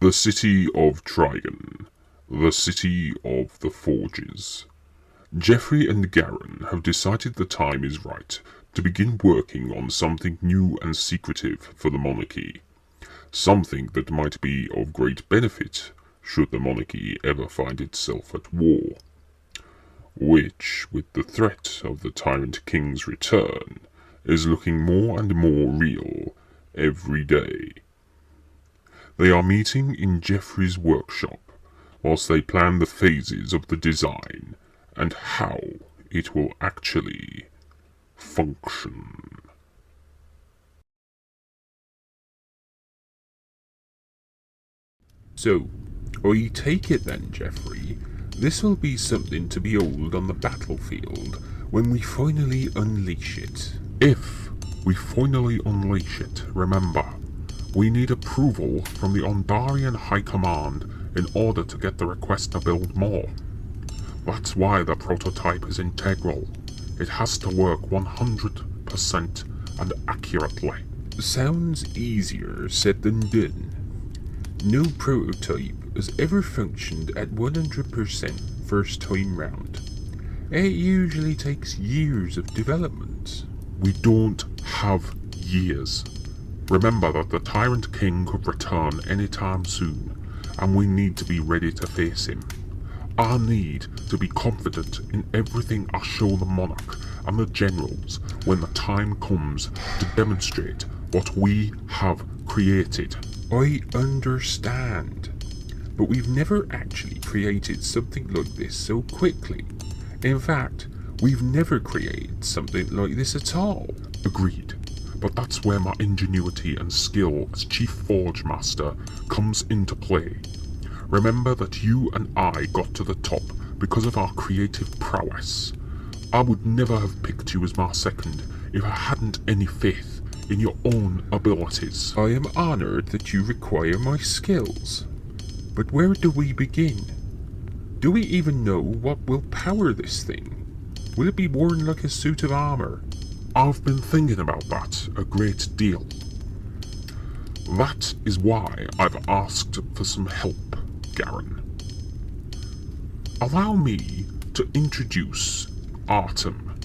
The city of Trigen, the city of the forges. Geoffrey and Garren have decided the time is right to begin working on something new and secretive for the monarchy. Something that might be of great benefit should the monarchy ever find itself at war. Which, with the threat of the Tyrant Kings' return, is looking more and more real every day. They are meeting in Geoffrey's workshop whilst they plan the phases of the design and how it will actually function. So, I take it then, Geoffrey, this will be something to behold on the battlefield when we finally unleash it. If we finally unleash it, remember, we need approval from the Ondarian High Command in order to get the request to build more. That's why the prototype is integral. It has to work 100% and accurately. Sounds easier said than done. No prototype has ever functioned at 100% first time round. It usually takes years of development. We don't have years. Remember that the Tyrant King could return anytime soon, and we need to be ready to face him. I need to be confident in everything I show the monarch and the generals when the time comes to demonstrate what we have created. I understand, but we've never actually created something like this so quickly. In fact, we've never created something like this at all. Agreed, but that's where my ingenuity and skill as Chief Forge Master comes into play. Remember that you and I got to the top because of our creative prowess. I would never have picked you as my second if I hadn't any faith in your own abilities. I am honoured that you require my skills. But where do we begin? Do we even know what will power this thing? Will it be worn like a suit of armour? I've been thinking about that a great deal. That is why I've asked for some help, Garren. Allow me to introduce Artem,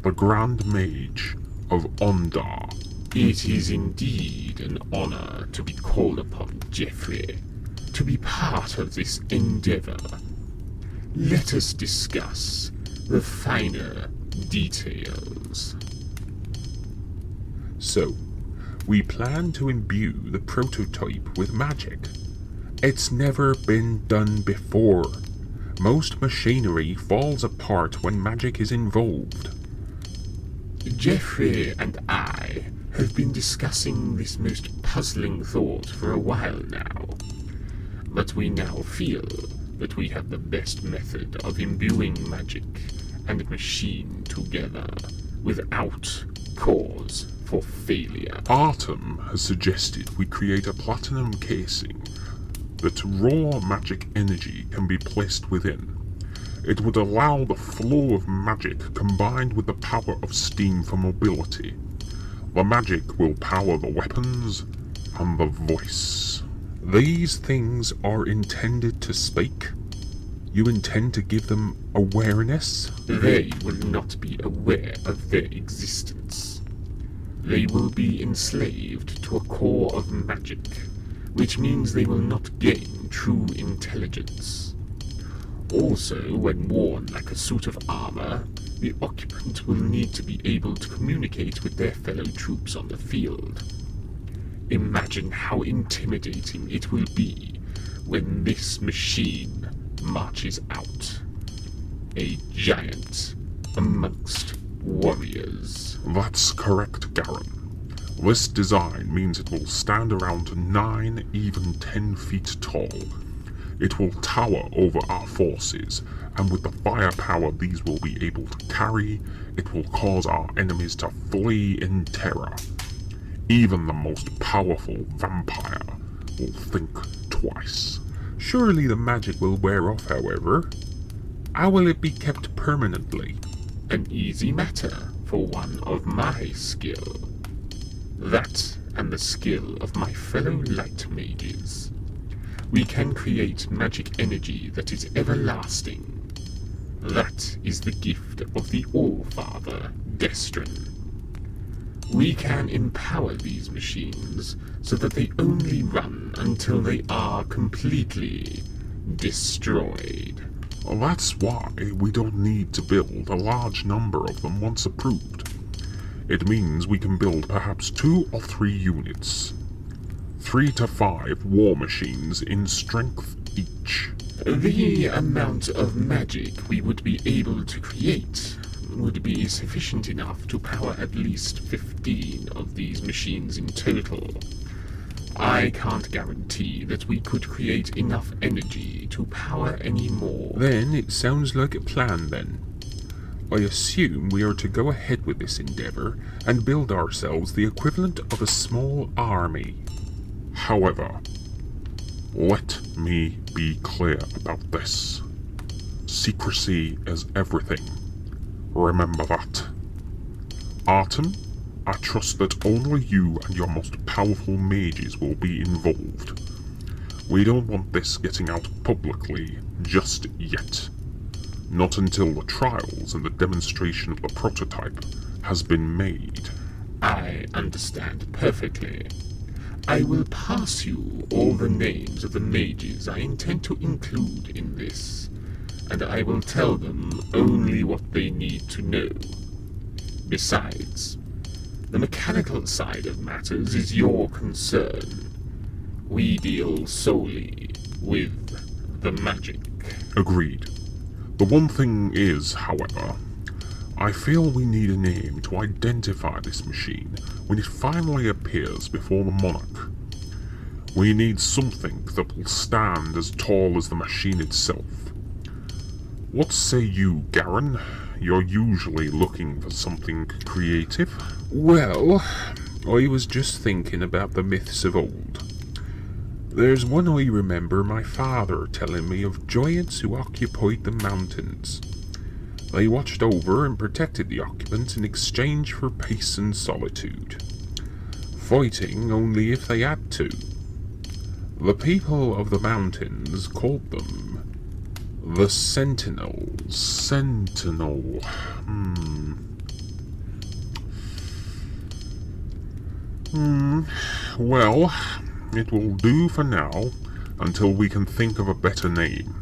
the Grand Mage of Ondar. It is indeed an honour to be called upon, Geoffrey, to be part of this endeavour. Let us discuss the finer details. So, we plan to imbue the prototype with magic. It's never been done before. Most machinery falls apart when magic is involved. Geoffrey and I have been discussing this most puzzling thought for a while now, but we now feel that we have the best method of imbuing magic and machine together without cause for failure. Artem has suggested we create a platinum casing that raw magic energy can be placed within. It would allow the flow of magic combined with the power of steam for mobility. The magic will power the weapons and the voice. These things are intended to speak? You intend to give them awareness? They will not be aware of their existence. They will be enslaved to a core of magic, which means they will not gain true intelligence. Also, when worn like a suit of armour, the occupant will need to be able to communicate with their fellow troops on the field. Imagine how intimidating it will be when this machine marches out. A giant amongst warriors. That's correct, Garren. This design means it will stand around 9, even 10 feet tall. It will tower over our forces, and with the firepower these will be able to carry, it will cause our enemies to flee in terror. Even the most powerful vampire will think twice. Surely the magic will wear off, however. How will it be kept permanently? An easy matter for one of my skill. That and the skill of my fellow light mages. we can create magic energy that is everlasting. That is the gift of the All-Father, Destrin. We can empower these machines so that they only run until they are completely destroyed. That's why we don't need to build a large number of them once approved. It means we can build perhaps 2 or 3 units. 3 to 5 war machines in strength each. The amount of magic we would be able to create would be sufficient enough to power at least 15 of these machines in total. I can't guarantee that we could create enough energy to power any more. Then it sounds like a plan then. I assume we are to go ahead with this endeavour and build ourselves the equivalent of a small army. However, let me be clear about this. Secrecy is everything. Remember that. Artem, I trust that only you and your most powerful mages will be involved. We don't want this getting out publicly just yet. Not until the trials and the demonstration of the prototype has been made. I understand perfectly. I will pass you all the names of the mages I intend to include in this, and I will tell them only what they need to know. Besides, the mechanical side of matters is your concern. We deal solely with the magic. Agreed. The one thing is, however, I feel we need a name to identify this machine when it finally appears before the monarch. We need something that will stand as tall as the machine itself. What say you, Garren? You're usually looking for something creative. Well, I was just thinking about the myths of old. There's one I remember my father telling me of giants who occupied the mountains. They watched over and protected the occupants in exchange for peace and solitude, fighting only if they had to. The people of the mountains called them the Sentinels. Sentinel. Well, it will do for now, until we can think of a better name.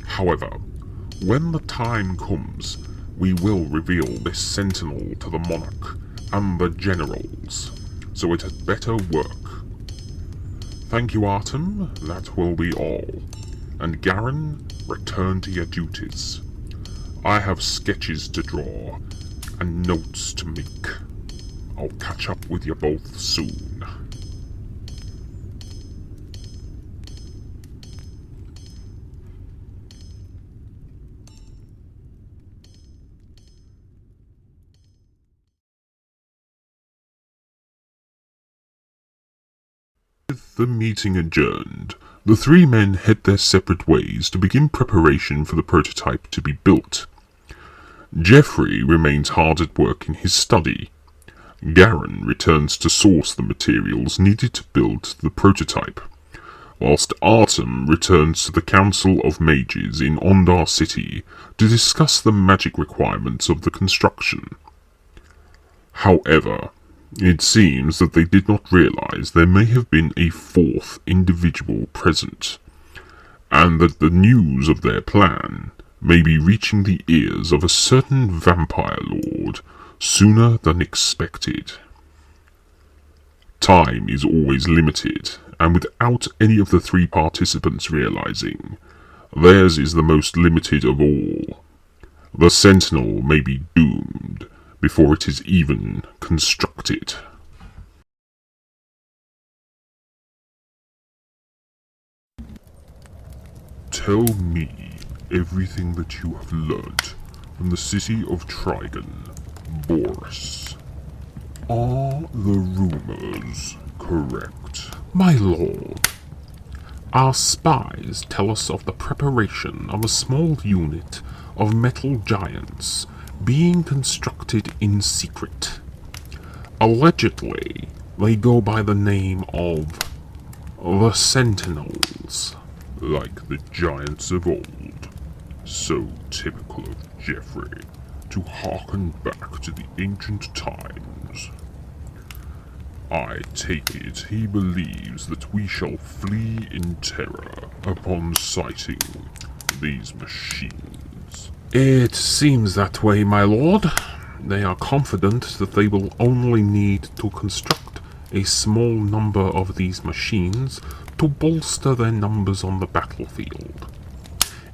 However, when the time comes, we will reveal this sentinel to the monarch and the generals, so it had better work. Thank you, Artem, that will be all. And Garren, return to your duties. I have sketches to draw and notes to make. I'll catch up with you both soon. With the meeting adjourned, the 3 men head their separate ways to begin preparation for the prototype to be built. Geoffrey remains hard at work in his study. Garren returns to source the materials needed to build the prototype, whilst Artem returns to the Council of Mages in Ondar City to discuss the magic requirements of the construction. However, it seems that they did not realize there may have been a 4th individual present, and that the news of their plan may be reaching the ears of a certain vampire lord sooner than expected. Time is always limited, and without any of the 3 participants realizing, theirs is the most limited of all. The Sentinel may be doomed before it is even constructed. Tell me everything that you have learned from the city of Trigen, Borus. Are the rumors correct? My lord, our spies tell us of the preparation of a small unit of metal giants being constructed in secret. Allegedly, they go by the name of the Sentinels. like the giants of old. So typical of Geoffrey, to hearken back to the ancient times. I take it he believes that we shall flee in terror upon sighting these machines. It seems that way, my lord. They are confident that they will only need to construct a small number of these machines to bolster their numbers on the battlefield.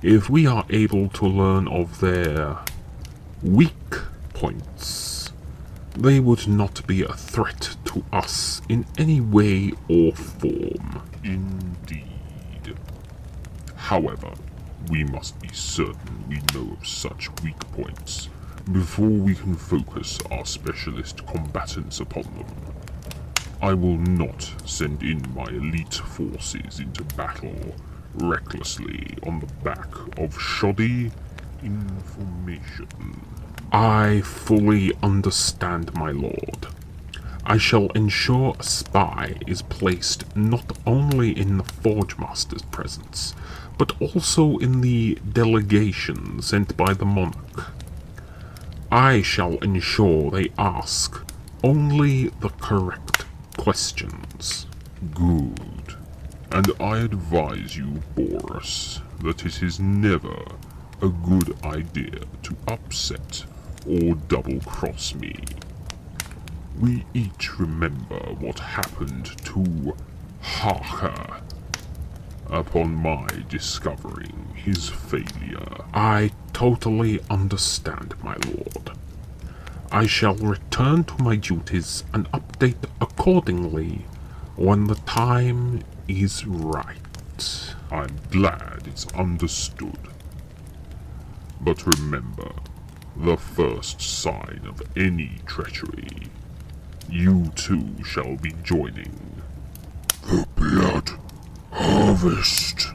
If we are able to learn of their weak points, they would not be a threat to us in any way or form. Indeed. However, we must be certain we know of such weak points before we can focus our specialist combatants upon them. I will not send in my elite forces into battle recklessly on the back of shoddy information. I fully understand, my lord. I shall ensure a spy is placed not only in the Forge Master's presence, but also in the delegation sent by the monarch. I shall ensure they ask only the correct questions. Good. And I advise you, Borus, that it is never a good idea to upset or double-cross me. We each remember what happened to Heartache upon my discovering his failure. I totally understand, my lord. I shall return to my duties and update accordingly when the time is right. I'm glad it's understood. But remember, the first sign of any treachery, you too shall be joining the Blood Harvest.